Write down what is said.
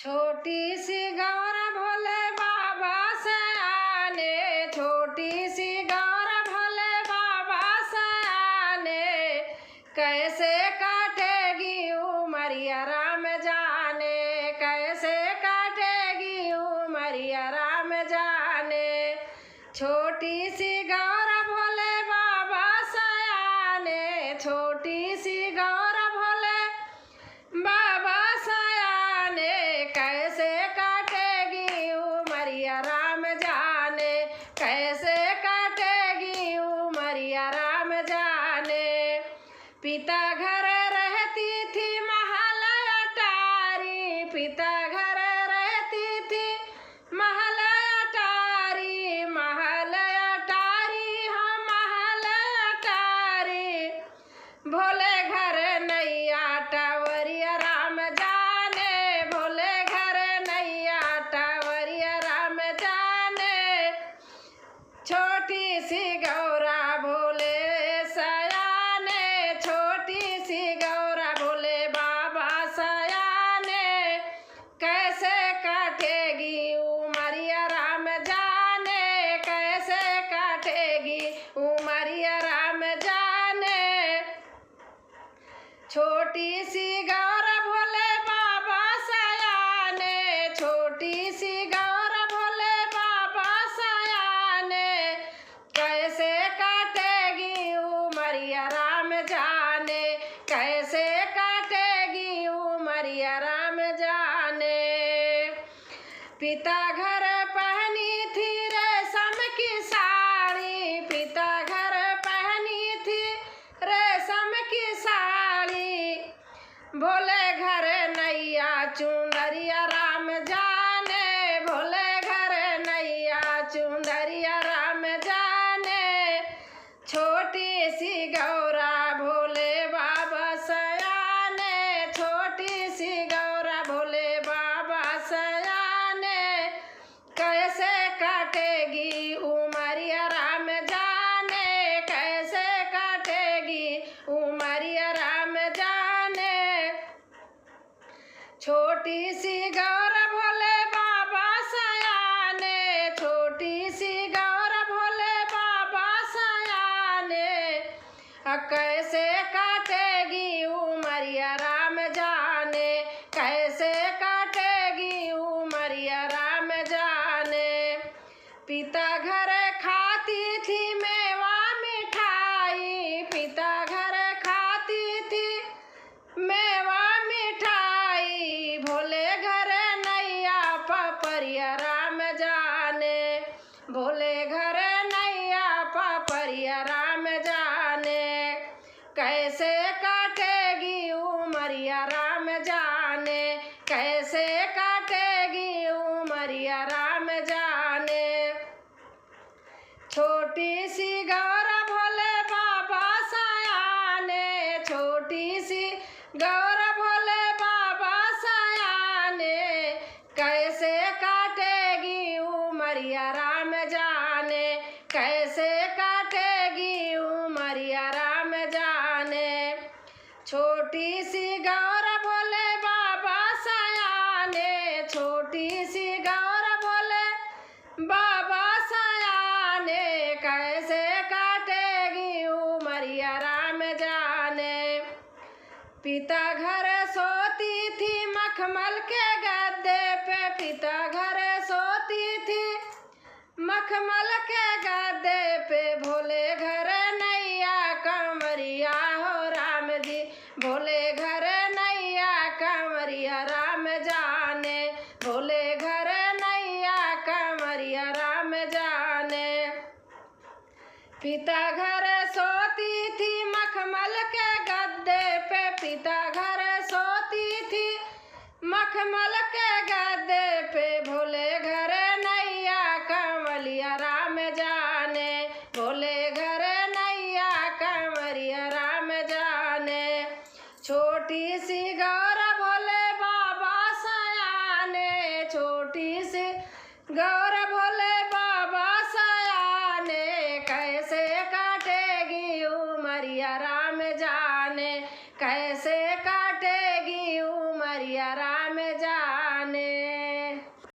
छोटी सी गौर भोले बाबा से आने, छोटी सी गौर भोले बाबा से आने, कैसे काटेगी उमरिया राम जाने, कैसे काटेगी उमरिया राम जाने। छोटी सी गौर भोले बाबा से आने, छोटी सी गौर भोले बाबा से आने, कैसे काटेगी उमरिया राम जाने, कैसे काटेगी उमरिया राम जाने। पिता घर रहती थी महल अटारी, पिता घर रहती थी महल अटारी, महल अटारी हाँ महल अटारी। भोले घर नैया टावरिया राम जाने, भोले घर नैया टावरिया राम जाने। छोटी सी गौरा भोले सयाने, छोटी सी गौरा भोले बाबा सयाने, कैसे काटेगी उमरिया राम जाने, कैसे काटेगी उमरिया राम जाने। छोटी सी गौर भोले बाबा सयाने, छोटी सी गौर भोले बाबा सयाने, कैसे काटेगी उमरिया राम जाने, कैसे काटेगी उमरिया राम जाने। पिता घर पहनी थी रेशम की साड़ी, पिता घर पहनी थी रेशम की साड़ी। भोले घर नैया चुंदरिया राम जाने, भोले घर नैया चुंदरिया राम जाने। छोटी सी गौरा भोले बाबा सयाने, छोटी सी गौरा भोले बाबा सयाने, कैसे काटेगी उमरिया राम जाने, कैसे काटेगी उमरिया राम जाने। छोटी सी गौर भोले बाबा सयाने, छोटी सी गौर भोले बाबा सयाने, कैसे काटेगी उमरिया राम जाने, कैसे काटेगी उमरिया राम जाने। पिता घर खाती थी मेवा मिठाई, पिता घर खाती थी मेवा मिठाई। भोले घर नैया पपरिया राम जाने, भोले घर नैया पपरिया राम जाने, कैसे काटेगी उमरिया राम जाने, कैसे काटेगी उमरिया राम जाने। छोटी सी गौरा भोले बाबा सयाने, छोटी सी गौरा भोले बाबा सयाने, कैसे काटेगी उमरिया राम जाने, कैसे काटेगी उमरिया राम जाने। छोटी सी गौरा भोले बाबा सयाने, छोटी सी गौरा भोले बाबा सयाने, कैसे काटेगी उमरिया राम जाने। पिता घर सोती थी मखमल के गद्दे पे, पिता घर सोती थी मखमल के गद्दे पे। भोले घर नैया कंवरिया हो राम जी, भोले घर नैया कंवरिया राम जाने, भोले घर नैया कंवरिया राम जाने। पिता घर सोती थी मखमल के गद्दे पे, पिता घर सोती थी मखमल के गद्दे पे। भोले घर नैया कंवरिया राम जाने, भोले घर नैया कंवरिया राम जाने। छोटी सी गौरा भोले बाबा सयाने, छोटी सी गौरा भोले बाबा सयाने, कैसे काटेगी उमरिया राम जाने, कैसे काटेगी उमरिया राम जाने।